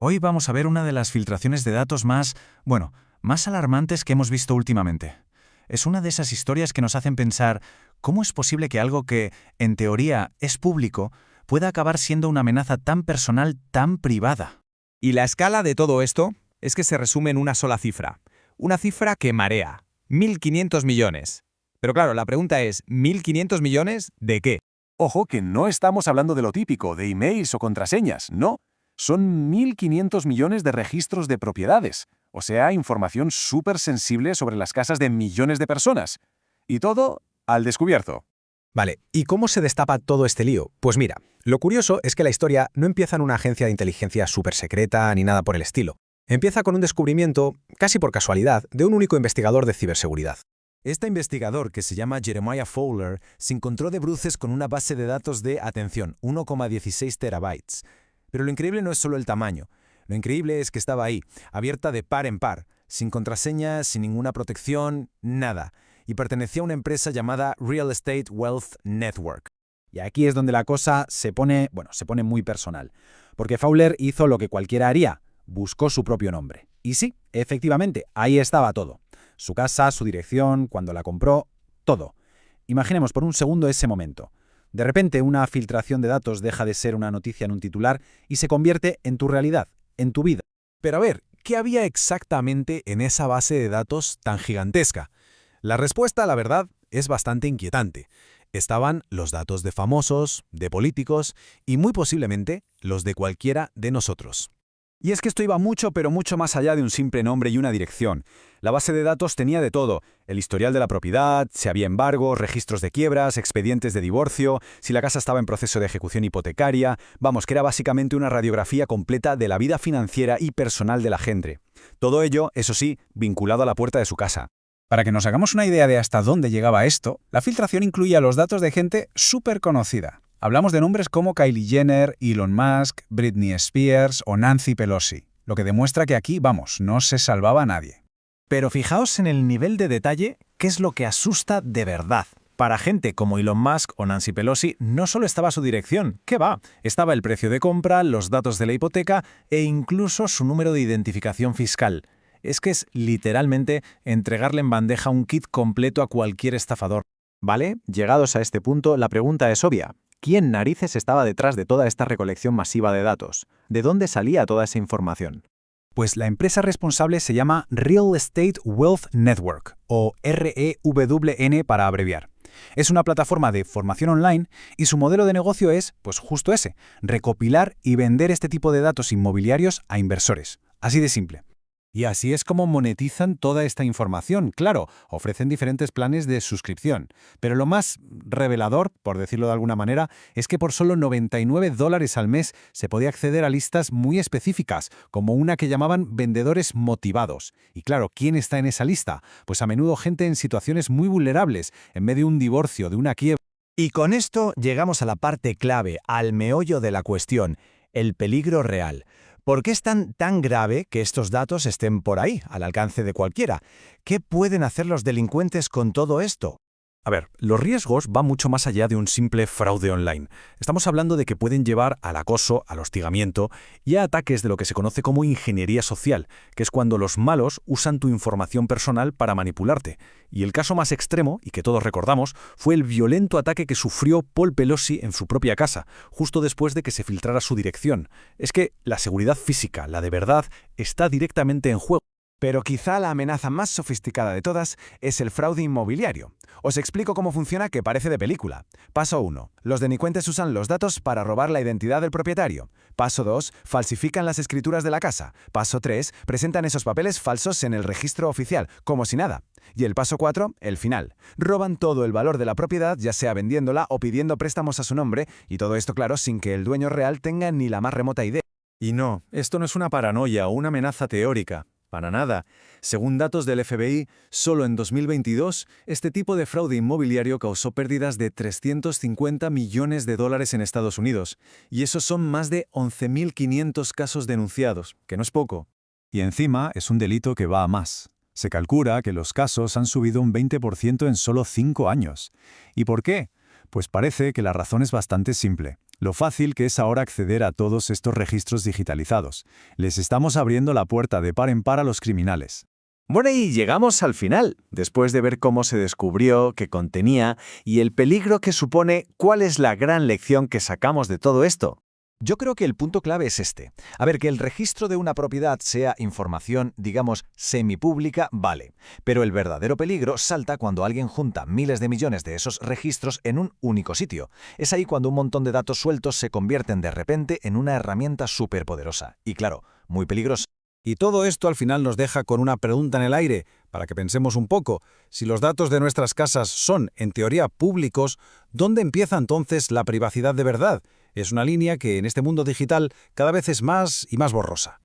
Hoy vamos a ver una de las filtraciones de datos más alarmantes que hemos visto últimamente. Es una de esas historias que nos hacen pensar cómo es posible que algo que, en teoría, es público, pueda acabar siendo una amenaza tan personal, tan privada. Y la escala de todo esto es que se resume en una sola cifra. Una cifra que marea. 1.500 millones. Pero claro, la pregunta es, ¿1.500 millones de qué? Ojo que no estamos hablando de lo típico, de emails o contraseñas, no. Son 1.500 millones de registros de propiedades, o sea, información súper sensible sobre las casas de millones de personas. Y todo al descubierto. Vale, ¿y cómo se destapa todo este lío? Pues mira, lo curioso es que la historia no empieza en una agencia de inteligencia súper secreta ni nada por el estilo. Empieza con un descubrimiento, casi por casualidad, de un único investigador de ciberseguridad. Este investigador, que se llama Jeremiah Fowler, se encontró de bruces con una base de datos de, atención, 1,16 terabytes. Pero lo increíble no es solo el tamaño. Lo increíble es que estaba ahí, abierta de par en par, sin contraseña, sin ninguna protección, nada. Y pertenecía a una empresa llamada Real Estate Wealth Network. Y aquí es donde la cosa se pone muy personal. Porque Fowler hizo lo que cualquiera haría, buscó su propio nombre. Y sí, efectivamente, ahí estaba todo. Su casa, su dirección, cuando la compró, todo. Imaginemos por un segundo ese momento. De repente, una filtración de datos deja de ser una noticia en un titular y se convierte en tu realidad, en tu vida. Pero a ver, ¿qué había exactamente en esa base de datos tan gigantesca? La respuesta, la verdad, es bastante inquietante. Estaban los datos de famosos, de políticos y muy posiblemente los de cualquiera de nosotros. Y es que esto iba mucho, pero mucho más allá de un simple nombre y una dirección. La base de datos tenía de todo: el historial de la propiedad, si había embargos, registros de quiebras, expedientes de divorcio, si la casa estaba en proceso de ejecución hipotecaria. Vamos, que era básicamente una radiografía completa de la vida financiera y personal de la gente. Todo ello, eso sí, vinculado a la puerta de su casa. Para que nos hagamos una idea de hasta dónde llegaba esto, la filtración incluía los datos de gente súper conocida. Hablamos de nombres como Kylie Jenner, Elon Musk, Britney Spears o Nancy Pelosi, lo que demuestra que aquí, no se salvaba a nadie. Pero fijaos en el nivel de detalle, que es lo que asusta de verdad. Para gente como Elon Musk o Nancy Pelosi, no solo estaba su dirección, ¿qué va? Estaba el precio de compra, los datos de la hipoteca e incluso su número de identificación fiscal. Es que es literalmente entregarle en bandeja un kit completo a cualquier estafador. ¿Vale? Llegados a este punto, la pregunta es obvia. ¿Quién narices estaba detrás de toda esta recolección masiva de datos? ¿De dónde salía toda esa información? Pues la empresa responsable se llama Real Estate Wealth Network, o REWN para abreviar. Es una plataforma de formación online y su modelo de negocio es, pues justo ese, recopilar y vender este tipo de datos inmobiliarios a inversores. Así de simple. Y así es como monetizan toda esta información. Claro, ofrecen diferentes planes de suscripción. Pero lo más revelador, por decirlo de alguna manera, es que por solo $99 al mes se podía acceder a listas muy específicas, como una que llamaban vendedores motivados. Y claro, ¿quién está en esa lista? Pues a menudo gente en situaciones muy vulnerables, en medio de un divorcio, de una quiebra. Y con esto llegamos a la parte clave, al meollo de la cuestión, el peligro real. ¿Por qué es tan grave que estos datos estén por ahí, al alcance de cualquiera? ¿Qué pueden hacer los delincuentes con todo esto? A ver, los riesgos van mucho más allá de un simple fraude online. Estamos hablando de que pueden llevar al acoso, al hostigamiento y a ataques de lo que se conoce como ingeniería social, que es cuando los malos usan tu información personal para manipularte. Y el caso más extremo, y que todos recordamos, fue el violento ataque que sufrió Paul Pelosi en su propia casa, justo después de que se filtrara su dirección. Es que la seguridad física, la de verdad, está directamente en juego. Pero quizá la amenaza más sofisticada de todas es el fraude inmobiliario. Os explico cómo funciona, que parece de película. Paso 1. Los delincuentes usan los datos para robar la identidad del propietario. Paso 2. Falsifican las escrituras de la casa. Paso 3. Presentan esos papeles falsos en el registro oficial, como si nada. Y el paso 4, el final. Roban todo el valor de la propiedad, ya sea vendiéndola o pidiendo préstamos a su nombre, y todo esto, claro, sin que el dueño real tenga ni la más remota idea. Y no, esto no es una paranoia o una amenaza teórica. Para nada. Según datos del FBI, solo en 2022, este tipo de fraude inmobiliario causó pérdidas de $350 millones en Estados Unidos. Y esos son más de 11.500 casos denunciados, que no es poco. Y encima es un delito que va a más. Se calcula que los casos han subido un 20% en solo 5 años. ¿Y por qué? Pues parece que la razón es bastante simple. Lo fácil que es ahora acceder a todos estos registros digitalizados. Les estamos abriendo la puerta de par en par a los criminales. Bueno, y llegamos al final, después de ver cómo se descubrió, qué contenía y el peligro que supone. ¿Cuál es la gran lección que sacamos de todo esto? Yo creo que el punto clave es este. A ver, que el registro de una propiedad sea información, digamos, semipública, vale. Pero el verdadero peligro salta cuando alguien junta miles de millones de esos registros en un único sitio. Es ahí cuando un montón de datos sueltos se convierten de repente en una herramienta superpoderosa. Y claro, muy peligrosa. Y todo esto al final nos deja con una pregunta en el aire, para que pensemos un poco. Si los datos de nuestras casas son, en teoría, públicos, ¿dónde empieza entonces la privacidad de verdad? Es una línea que en este mundo digital cada vez es más y más borrosa.